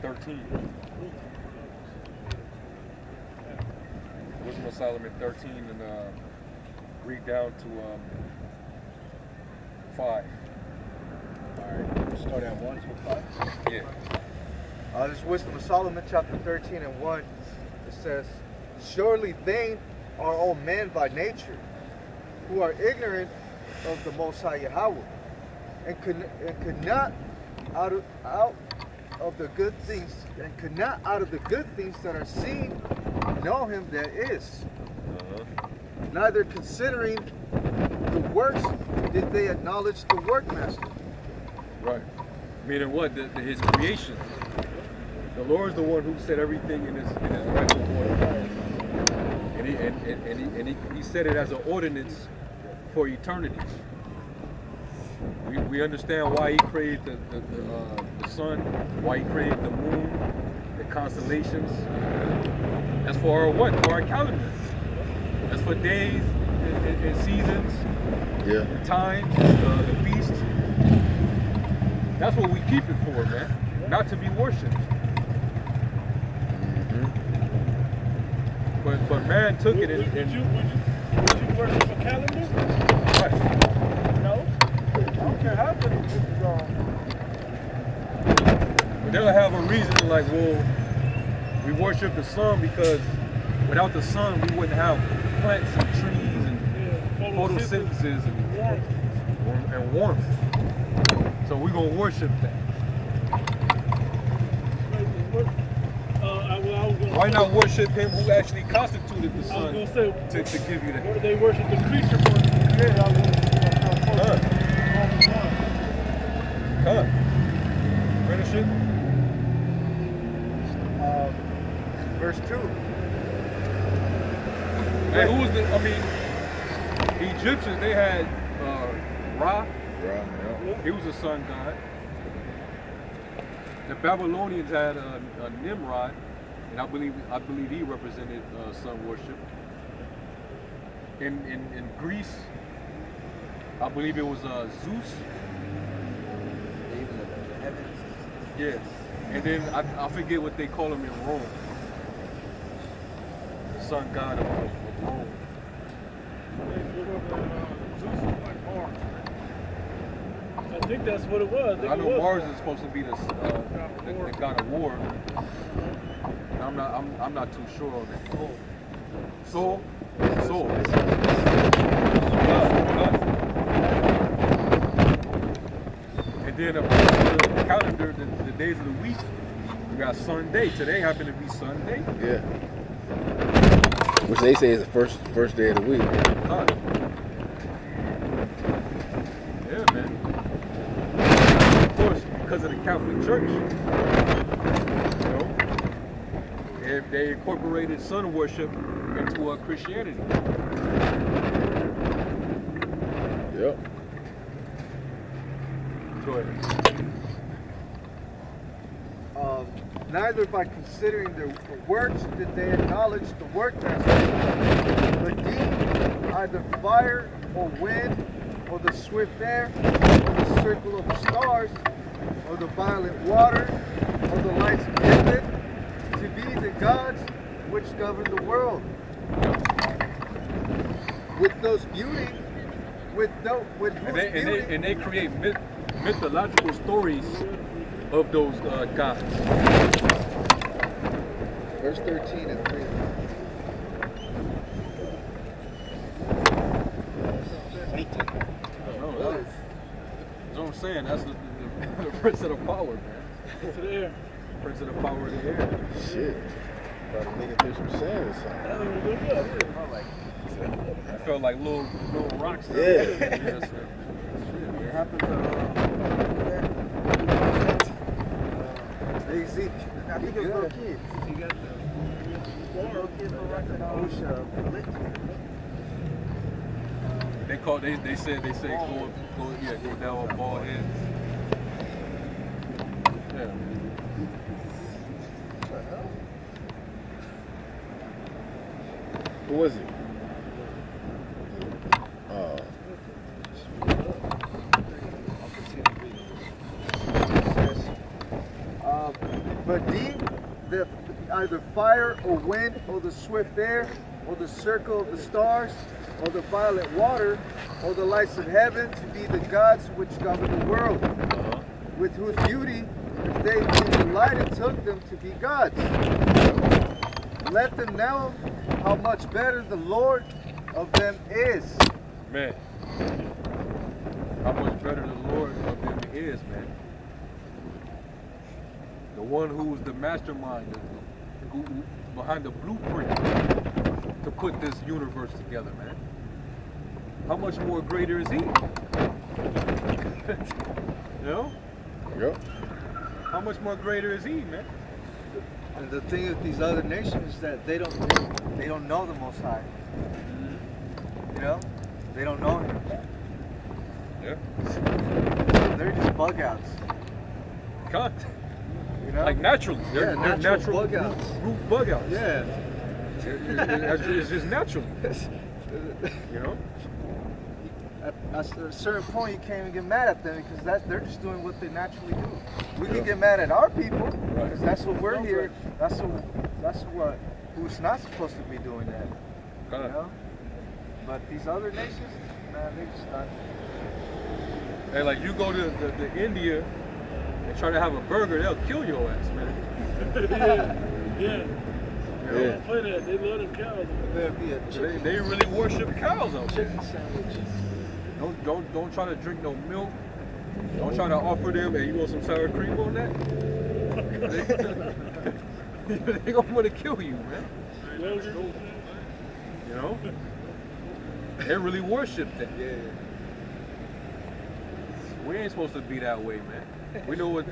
13. Wisdom of Solomon 13 and read down to 5. Alright, we'll start at 1 to 5. Yeah. This is Wisdom of Solomon, chapter 13 and 1. It says, surely vain are all men by nature, who are ignorant of the Most High Yahweh, and could not out of the good things that are seen know him that is. Neither considering the works did they acknowledge the workmaster. Right. Meaning what? His creation. The Lord is the one who set everything in his rightful order. And he set it as an ordinance for eternity. We understand why he created the sun, why he created the moon, the constellations. That's for our what? For our calendar. That's for days and seasons, and times, the feasts. That's what we keep it for, man. Not to be worshipped. But man took it and would you worship a calendar? Right. No. I don't care how many people are. But they'll have a reason like, well, we worship the sun because without the sun we wouldn't have plants and trees and photosynthesis and warmth. So we're gonna worship that. Why not worship him who actually constituted the sun to give you that? Or they worship the creature for the creator. Come. Finish it. Verse 2. Hey, who was the the Egyptians, they had Ra. He was a sun god. The Babylonians had a Nimrod, and I believe he represented sun worship. In Greece, I believe it was Zeus. Yes, and then I forget what they call him in Rome. The sun god of Rome. Zeus is like Mars. I think that's what it was. I know Mars is supposed to be the god of war. I'm not too sure on that. So. And then the calendar, the days of the week, we got Sunday. Today happened to be Sunday. Yeah. Which they say is the first day of the week. Yeah, man. Of course, because of the Catholic Church, they incorporated sun worship into Christianity. Yep. Go ahead. Neither by considering the works did they acknowledge the workmaster, but deemed either fire or wind or the swift air or the circle of the stars or the violent water or the lights of heaven to be the gods which govern the world. With those beauty, and they create mythological stories of those gods. Verse 13 and 3. That's what I'm saying. That's the prince of the power, man. Prince of the air. Prince of the power of the air. Shit. About to make it through some sand or something. I felt like little rocks. Yeah. It happened to I think it was little kids. You got the little kids were right in the ocean. They said go down on bald heads. Yeah. Who was it? but deem that either fire or wind or the swift air or the circle of the stars or the violet water or the lights of heaven to be the gods which govern the world, with whose beauty, if they be delighted, took them to be gods. Let them know how much better the Lord of them is. Man. How much better the Lord of them is, man. The one who's the mastermind, who behind the blueprint to put this universe together, man. How much more greater is he? You know? Yep. How much more greater is he, man? And the thing with these other nations is that they don't know the Most High. You know, they don't know Him. Yeah. They're just bug outs. God. You know, Like naturally. They're natural bug outs. Root bug outs. Yeah. It's just natural. You know? At a certain point, you can't even get mad at them because they're just doing what they naturally do. We can get mad at our people because that's what we're here. That's what who's not supposed to be doing that. You know? But these other nations, man, they just not. Hey, like you go to India and try to have a burger, they'll kill your ass, man. Yeah. They don't play that. They love them cows. There be a chicken, They really worship cows out there. chicken sandwich. Don't try to drink no milk. Don't try to offer them, hey, you want some sour cream on that? They gonna want to kill you, man. You know? They really worship that. Yeah. We ain't supposed to be that way, man. We know what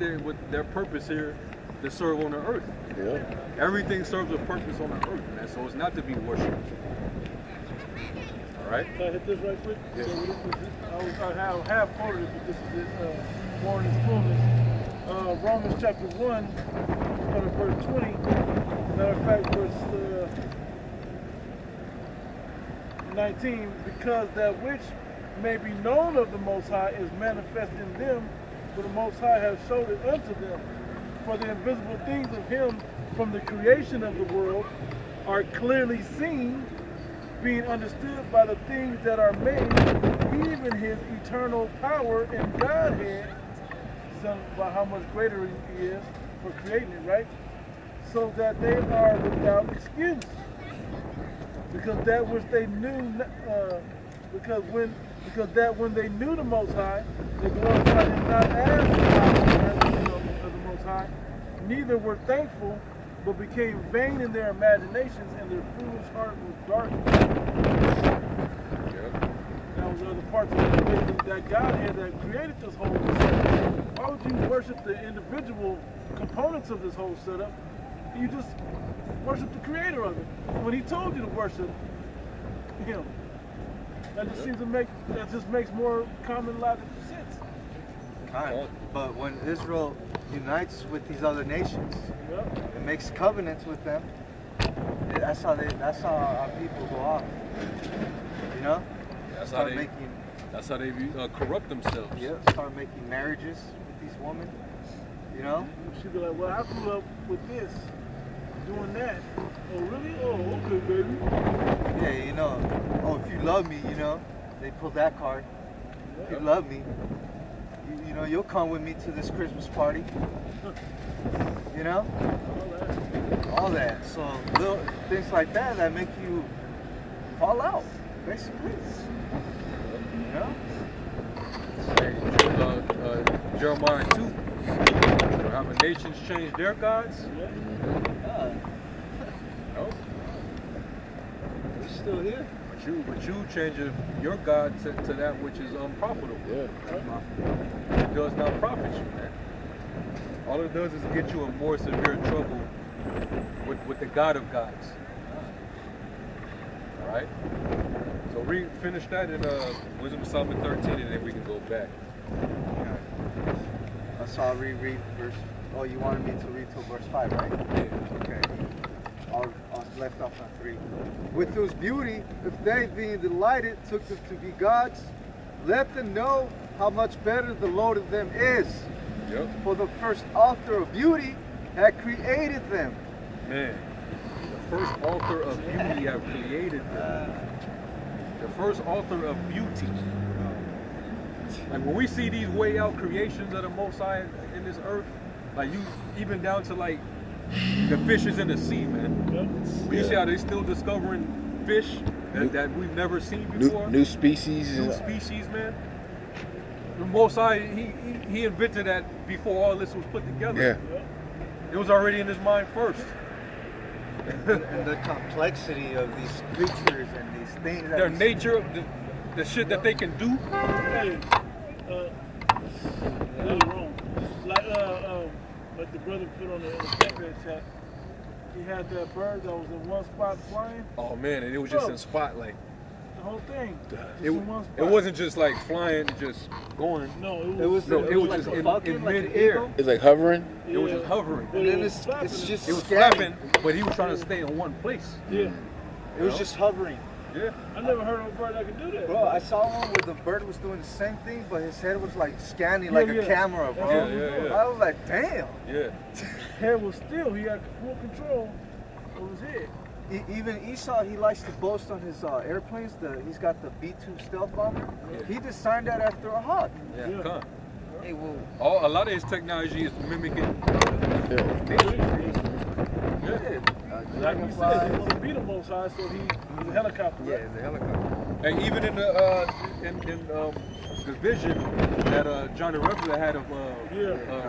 their purpose here to serve on the earth. Yeah. Everything serves a purpose on the earth, man. So it's not to be worshipped. All right? Can I hit this right quick? Yeah. So I have quoted it, but this is it, more in its fullness. Romans chapter 1, verse 20. Matter of fact, verse 19. Because that which may be known of the Most High is manifest in them, for the Most High has showed it unto them. For the invisible things of Him from the creation of the world are clearly seen, being understood by the things that are made, even His eternal power and Godhead, by how much greater He is for creating it, right? So that they are without excuse. Because that which they knew, because that when they knew the Most High, they glorified Him not as the Most High, neither were thankful, but became vain in their imaginations, and their foolish heart was darkened. Yep. That was other parts of that Godhead that created this whole setup. Why would you worship the individual components of this whole setup? You just worship the creator of it. When He told you to worship Him. That just seems to makes more common logical sense. Kind. But when Israel unites with these other nations and makes covenants with them, that's how our people go off. You know? That's how they corrupt themselves. Yeah, start making marriages with these women. You know? She'd be like, well, I grew up with this, doing that. Oh, really? Oh, okay, baby. Yeah, you know. Oh, if you love me, you know, they pull that card. If you love me, you know, you'll come with me to this Christmas party. You know? All that. So little things like that make you fall out, basically. You know? Jeremiah 2. How the nations change their gods? No. We're still here. But you change your God to that which is unprofitable. Yeah. It does not profit you, man. All it does is get you in more severe trouble with the God of gods. All right. So finish that in Wisdom of Solomon 13, and then we can go back. So I'll reread verse. Oh, you wanted me to read till verse 5, right? Yeah. Okay. I was left off on 3. With whose beauty, if they being delighted took them to be gods, let them know how much better the Lord of them is. Yep. For the first author of beauty had created them. Man, the first author of beauty have created them. The first author of beauty. Like when we see these way out creations of the Most High in this earth, like you, even down to like the fishes in the sea, man. You see how they still discovering fish that we've never seen before. New species. New species, man. The Most High, he invented that before all this was put together. Yeah. It was already in his mind first. And the complexity of these creatures and these things. Their nature, the shit that they can do. Hey, really wrong. Like the brother put on the Campbell chat, he had that bird that was in one spot flying. Oh man, and it was just in spotlight. The whole thing. It wasn't just like flying, just going. No, It was just in mid-air. It's like hovering. It was just hovering. And then it's just It was scanning. flapping, but he was trying to stay in one place. Yeah. It was just hovering. Yeah. I never heard of a bird that could do that. Bro, I saw one where the bird was doing the same thing, but his head was like scanning like a camera, bro. Yeah. I was like, damn. Yeah. Head was still, he had full control of his head. Even Esau, he likes to boast on his airplanes. He's got the B-2 stealth bomber. Yeah. He designed that after a hawk. Yeah. Come. Hey, well, A lot of his technology is mimicking. Like you said, he wanted to be the Most High, so he was a helicopter. yeah, it's a helicopter. And even in the vision that John the Revelator had of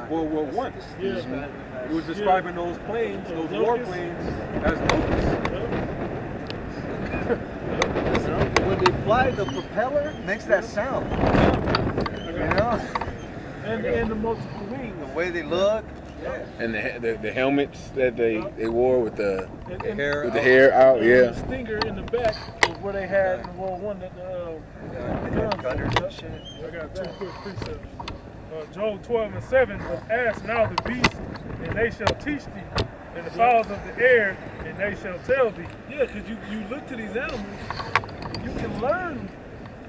World War I, Yeah. he was describing those planes, those war planes, as locusts. When they fly, the propeller makes that sound. You know? And the multiple wings. The way they look. And the helmets that they wore with the Hair with the hair out, The yeah. stinger in the back was where they had in World War I the Gunners and shit. I got two quick precepts. Job 12:7, but ask now the beasts, and they shall teach thee, and the fowls of the air, and they shall tell thee. Yeah, because you look to these animals, you can learn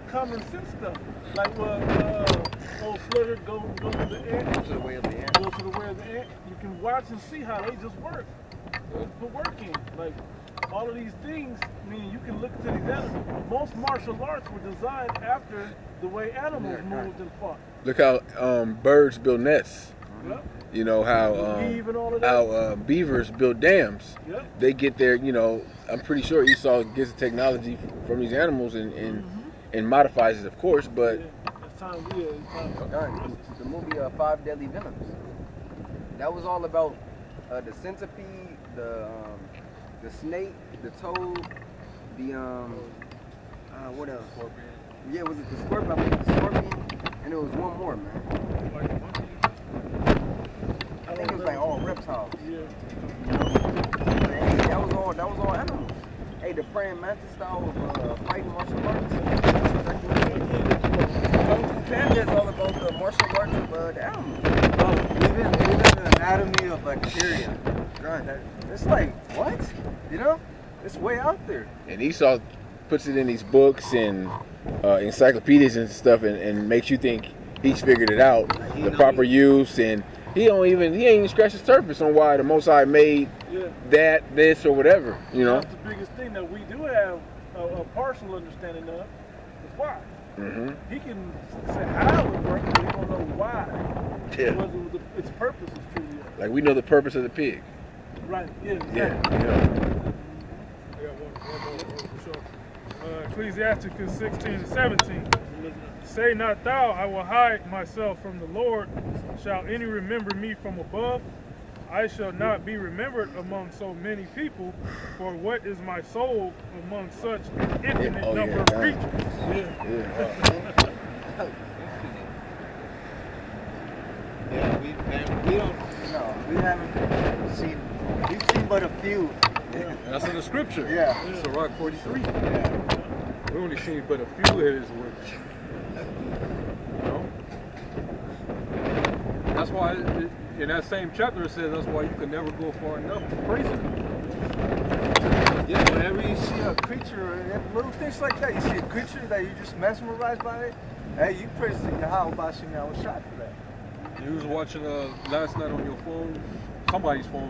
common sense stuff. Like old Slugger go to the ant. Go to the way of the ant. Go to the way of the ant. You can watch and see how they just work. Put work in. Like all of these things, I mean, you can look to these animals. Most martial arts were designed after the way animals moved and fought. Look how birds build nests. Yep. You know how Weave and all of that. beavers build dams. Yep. They get their, I'm pretty sure Esau gets the technology from these animals and modifies it, of course, but It's time, it's time. Done. The movie Five Deadly Venoms. That was all about the centipede, the snake, the toad, the what else? Scorpion. Yeah, was it the scorpion? I believe the scorpion, and it was one more, man. I think it was like all reptiles. Yeah. Hey, that was all animals. Hey, the praying mantis style of fighting martial arts. Family is all about the martial arts of the animals. Even the anatomy of bacteria. God, it's like, what? You know? It's way out there. and Esau puts it in these books and encyclopedias and stuff and makes you think he's figured it out, the proper use, and he ain't even scratched the surface on why the Most High made that, this, or whatever, That's the biggest thing that we do have a partial understanding of is why. Mm-hmm. He can say how it works, but he don't know why. Yeah. Whether its purpose is truly Like we know the purpose of the pig. right. Yeah. Yeah. I got one more for sure. Ecclesiasticus 16:17. Say not thou, I will hide myself from the Lord. Shall any remember me from above? I shall not be remembered among so many people, for what is my soul among such infinite number of creatures? Yeah, we haven't seen, we've seen but a few. That's in the scripture. Yeah. Sirach 43. Yeah. We only seen but a few of his works. That's why in that same chapter it says that's why you can never go far enough praising him. Yeah, whenever you see a creature, little things like that, you see a creature that you're just mesmerized by it, hey, you praise Yahweh Bashim Yahweh Shai for that. You was watching last night on your phone somebody's phone.